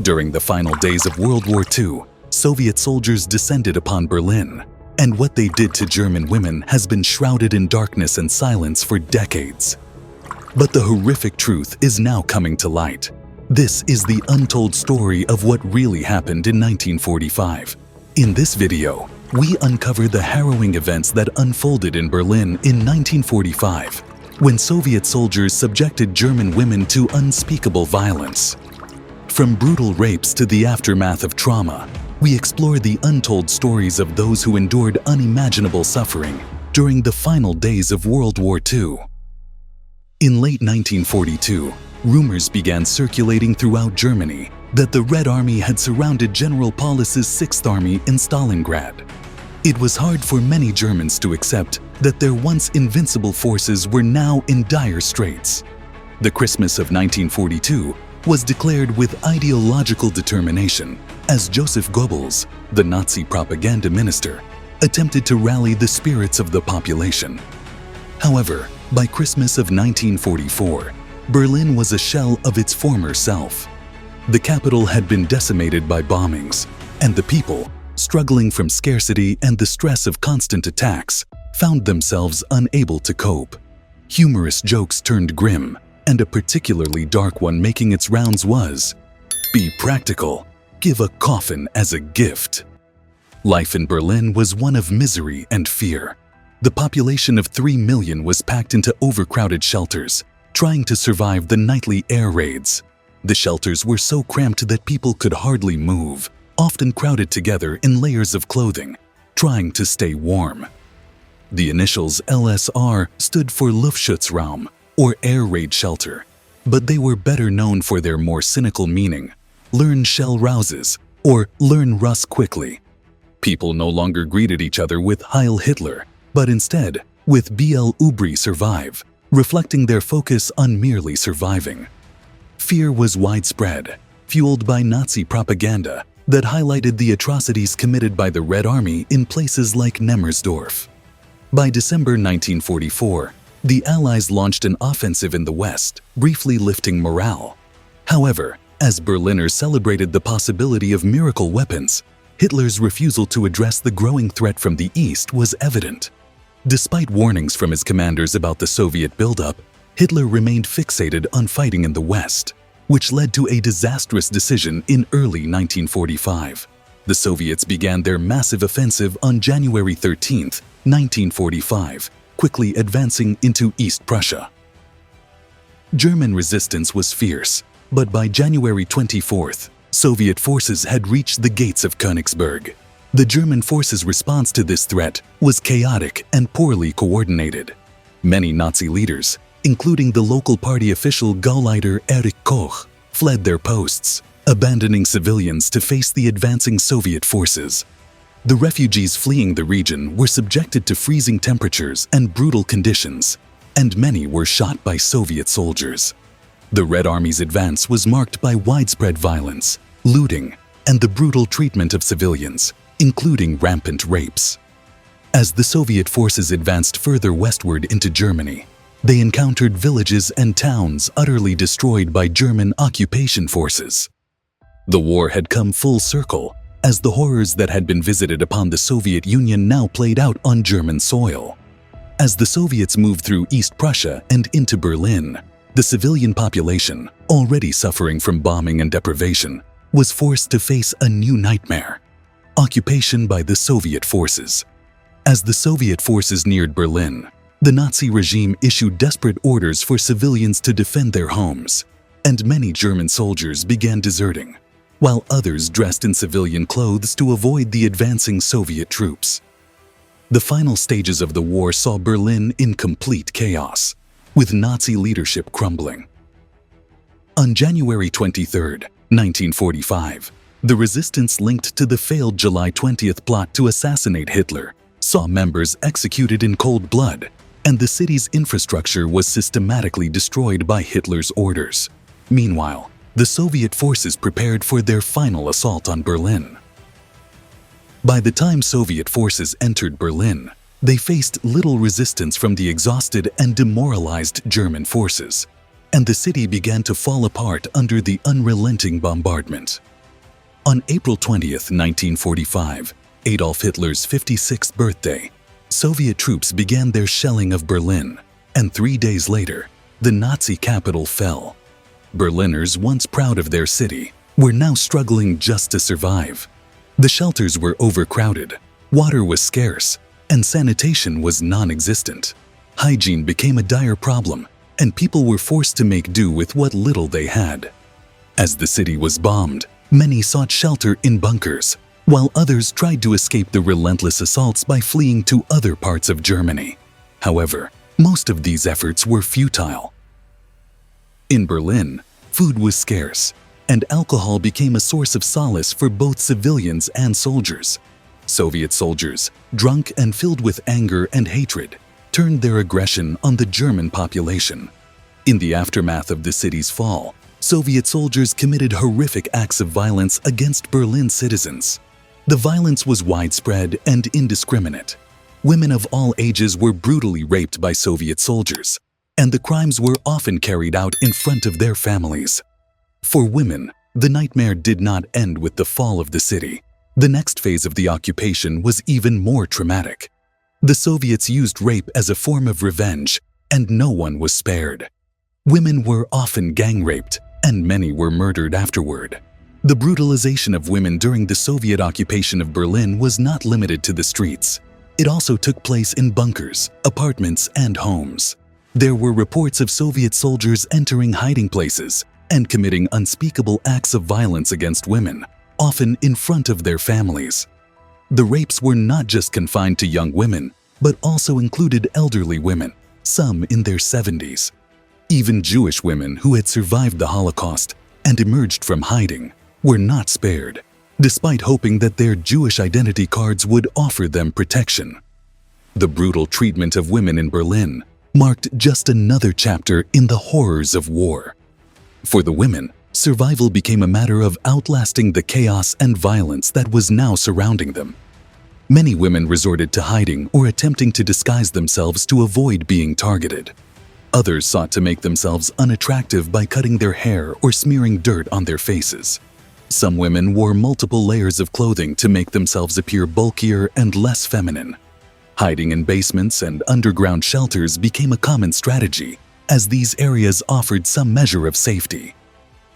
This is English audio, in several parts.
During the final days of World War II, Soviet soldiers descended upon Berlin, and what they did to German women has been shrouded in darkness and silence for decades. But the horrific truth is now coming to light. This is the untold story of what really happened in 1945. In this video, we uncover the harrowing events that unfolded in Berlin in 1945, when Soviet soldiers subjected German women to unspeakable violence. From brutal rapes to the aftermath of trauma, we explore the untold stories of those who endured unimaginable suffering during the final days of World War II. In late 1942, rumors began circulating throughout Germany that the Red Army had surrounded General Paulus's Sixth Army in Stalingrad. It was hard for many Germans to accept that their once invincible forces were now in dire straits. The Christmas of 1942 was declared with ideological determination as Joseph Goebbels, the Nazi propaganda minister, attempted to rally the spirits of the population. However, by Christmas of 1944, Berlin was a shell of its former self. The capital had been decimated by bombings, and the people, struggling from scarcity and the stress of constant attacks, found themselves unable to cope. Humorous jokes turned grim, and a particularly dark one making its rounds was, "Be practical, give a coffin as a gift." Life in Berlin was one of misery and fear. The population of 3 million was packed into overcrowded shelters, trying to survive the nightly air raids. The shelters were so cramped that people could hardly move, often crowded together in layers of clothing, trying to stay warm. The initials LSR stood for Luftschutzraum, or air raid shelter, but they were better known for their more cynical meaning, learn shell rouses, or learn Russ quickly. People no longer greeted each other with Heil Hitler, but instead with BL Übrig survive, reflecting their focus on merely surviving. Fear was widespread, fueled by Nazi propaganda that highlighted the atrocities committed by the Red Army in places like Nemmersdorf. By December 1944, the Allies launched an offensive in the West, briefly lifting morale. However, as Berliners celebrated the possibility of miracle weapons, Hitler's refusal to address the growing threat from the East was evident. Despite warnings from his commanders about the Soviet buildup, Hitler remained fixated on fighting in the West, which led to a disastrous decision in early 1945. The Soviets began their massive offensive on January 13, 1945, quickly advancing into East Prussia. German resistance was fierce, but by January 24th, Soviet forces had reached the gates of Königsberg. The German forces' response to this threat was chaotic and poorly coordinated. Many Nazi leaders, including the local party official Gauleiter Erich Koch, fled their posts, abandoning civilians to face the advancing Soviet forces. The refugees fleeing the region were subjected to freezing temperatures and brutal conditions, and many were shot by Soviet soldiers. The Red Army's advance was marked by widespread violence, looting, and the brutal treatment of civilians, including rampant rapes. As the Soviet forces advanced further westward into Germany, they encountered villages and towns utterly destroyed by German occupation forces. The war had come full circle, as the horrors that had been visited upon the Soviet Union now played out on German soil. As the Soviets moved through East Prussia and into Berlin, the civilian population, already suffering from bombing and deprivation, was forced to face a new nightmare: occupation by the Soviet forces. As the Soviet forces neared Berlin, the Nazi regime issued desperate orders for civilians to defend their homes, and many German soldiers began deserting, while others dressed in civilian clothes to avoid the advancing Soviet troops. The final stages of the war saw Berlin in complete chaos, with Nazi leadership crumbling. On January 23, 1945, the resistance linked to the failed July 20th plot to assassinate Hitler saw members executed in cold blood, and the city's infrastructure was systematically destroyed by Hitler's orders. Meanwhile, the Soviet forces prepared for their final assault on Berlin. By the time Soviet forces entered Berlin, they faced little resistance from the exhausted and demoralized German forces. and the city began to fall apart under the unrelenting bombardment. On April 20th, 1945, Adolf Hitler's 56th birthday, Soviet troops began their shelling of Berlin, and 3 days later, the Nazi capital fell. Berliners, once proud of their city, were now struggling just to survive. The shelters were overcrowded, water was scarce, and sanitation was non-existent. Hygiene became a dire problem, and people were forced to make do with what little they had. As the city was bombed, many sought shelter in bunkers, while others tried to escape the relentless assaults by fleeing to other parts of Germany. However, most of these efforts were futile. In Berlin, food was scarce, and alcohol became a source of solace for both civilians and soldiers. Soviet soldiers, drunk and filled with anger and hatred, turned their aggression on the German population. In the aftermath of the city's fall, Soviet soldiers committed horrific acts of violence against Berlin citizens. The violence was widespread and indiscriminate. Women of all ages were brutally raped by Soviet soldiers, and the crimes were often carried out in front of their families. For women, the nightmare did not end with the fall of the city. The next phase of the occupation was even more traumatic. The Soviets used rape as a form of revenge, and no one was spared. Women were often gang-raped, and many were murdered afterward. The brutalization of women during the Soviet occupation of Berlin was not limited to the streets. It also took place in bunkers, apartments, and homes. There were reports of Soviet soldiers entering hiding places and committing unspeakable acts of violence against women, often in front of their families. The rapes were not just confined to young women, but also included elderly women, some in their 70s. Even Jewish women who had survived the Holocaust and emerged from hiding were not spared, despite hoping that their Jewish identity cards would offer them protection. The brutal treatment of women in Berlin marked just another chapter in the horrors of war. For the women, survival became a matter of outlasting the chaos and violence that was now surrounding them. Many women resorted to hiding or attempting to disguise themselves to avoid being targeted. Others sought to make themselves unattractive by cutting their hair or smearing dirt on their faces. Some women wore multiple layers of clothing to make themselves appear bulkier and less feminine. Hiding in basements and underground shelters became a common strategy, as these areas offered some measure of safety.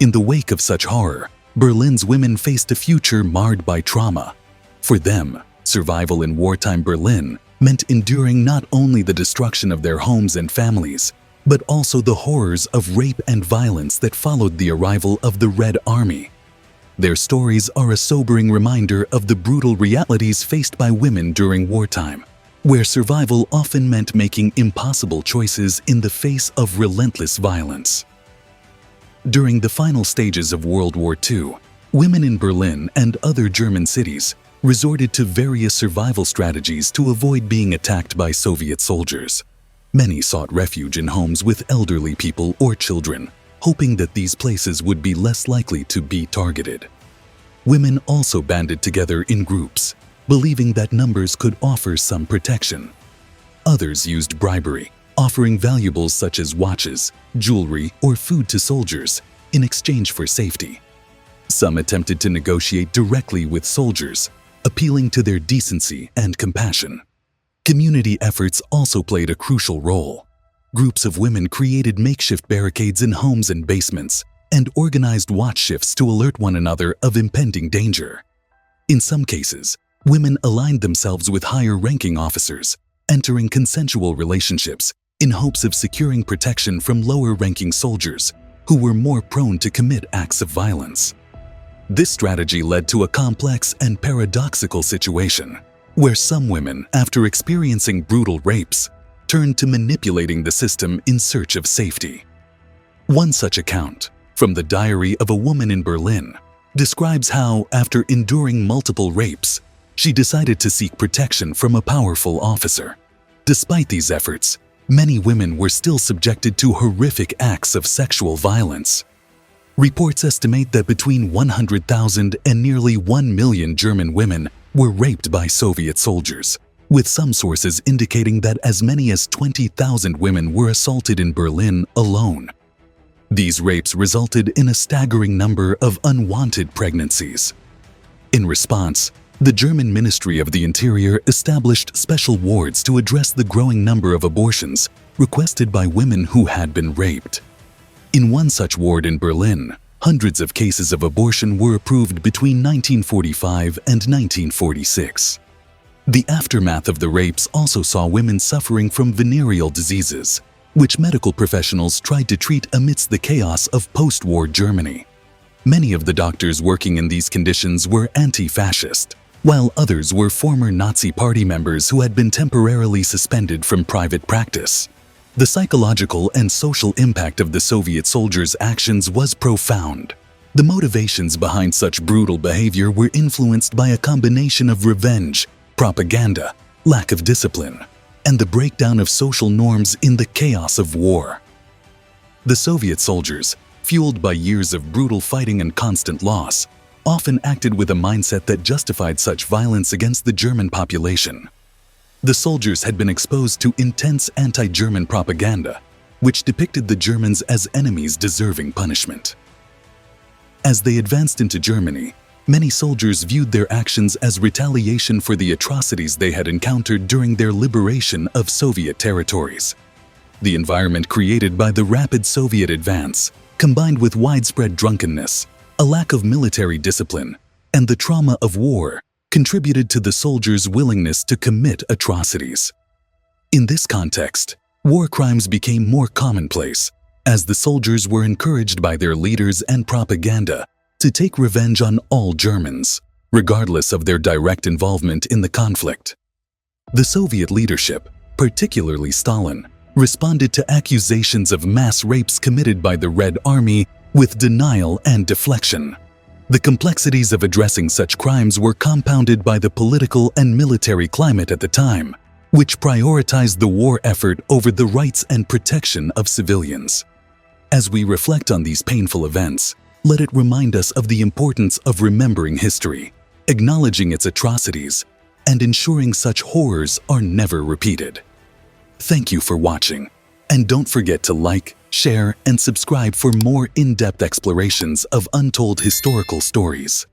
In the wake of such horror, Berlin's women faced a future marred by trauma. For them, survival in wartime Berlin meant enduring not only the destruction of their homes and families, but also the horrors of rape and violence that followed the arrival of the Red Army. Their stories are a sobering reminder of the brutal realities faced by women during wartime, where survival often meant making impossible choices in the face of relentless violence. During the final stages of World War II, women in Berlin and other German cities resorted to various survival strategies to avoid being attacked by Soviet soldiers. Many sought refuge in homes with elderly people or children, hoping that these places would be less likely to be targeted. Women also banded together in groups, believing that numbers could offer some protection. Others used bribery, offering valuables such as watches, jewelry, or food to soldiers in exchange for safety. Some attempted to negotiate directly with soldiers, appealing to their decency and compassion. Community efforts also played a crucial role. Groups of women created makeshift barricades in homes and basements and organized watch shifts to alert one another of impending danger. In some cases, women aligned themselves with higher-ranking officers, entering consensual relationships in hopes of securing protection from lower-ranking soldiers who were more prone to commit acts of violence. This strategy led to a complex and paradoxical situation, where some women, after experiencing brutal rapes, turned to manipulating the system in search of safety. One such account, from the diary of a woman in Berlin, describes how, after enduring multiple rapes, she decided to seek protection from a powerful officer. Despite these efforts, many women were still subjected to horrific acts of sexual violence. Reports estimate that between 100,000 and nearly 1 million German women were raped by Soviet soldiers, with some sources indicating that as many as 20,000 women were assaulted in Berlin alone. These rapes resulted in a staggering number of unwanted pregnancies. In response, the German Ministry of the Interior established special wards to address the growing number of abortions requested by women who had been raped. In one such ward in Berlin, hundreds of cases of abortion were approved between 1945 and 1946. The aftermath of the rapes also saw women suffering from venereal diseases, which medical professionals tried to treat amidst the chaos of post-war Germany. Many of the doctors working in these conditions were anti-fascist, while others were former Nazi Party members who had been temporarily suspended from private practice. The psychological and social impact of the Soviet soldiers' actions was profound. The motivations behind such brutal behavior were influenced by a combination of revenge, propaganda, lack of discipline, and the breakdown of social norms in the chaos of war. The Soviet soldiers, fueled by years of brutal fighting and constant loss, often acted with a mindset that justified such violence against the German population. The soldiers had been exposed to intense anti-German propaganda, which depicted the Germans as enemies deserving punishment. As they advanced into Germany, many soldiers viewed their actions as retaliation for the atrocities they had encountered during their liberation of Soviet territories. The environment created by the rapid Soviet advance, combined with widespread drunkenness, a lack of military discipline, and the trauma of war, contributed to the soldiers' willingness to commit atrocities. In this context, war crimes became more commonplace, as the soldiers were encouraged by their leaders and propaganda to take revenge on all Germans, regardless of their direct involvement in the conflict. The Soviet leadership, particularly Stalin, responded to accusations of mass rapes committed by the Red Army with denial and deflection. The complexities of addressing such crimes were compounded by the political and military climate at the time, which prioritized the war effort over the rights and protection of civilians. As we reflect on these painful events, let it remind us of the importance of remembering history, acknowledging its atrocities, and ensuring such horrors are never repeated. Thank you for watching, and don't forget to like, share, and subscribe for more in-depth explorations of untold historical stories.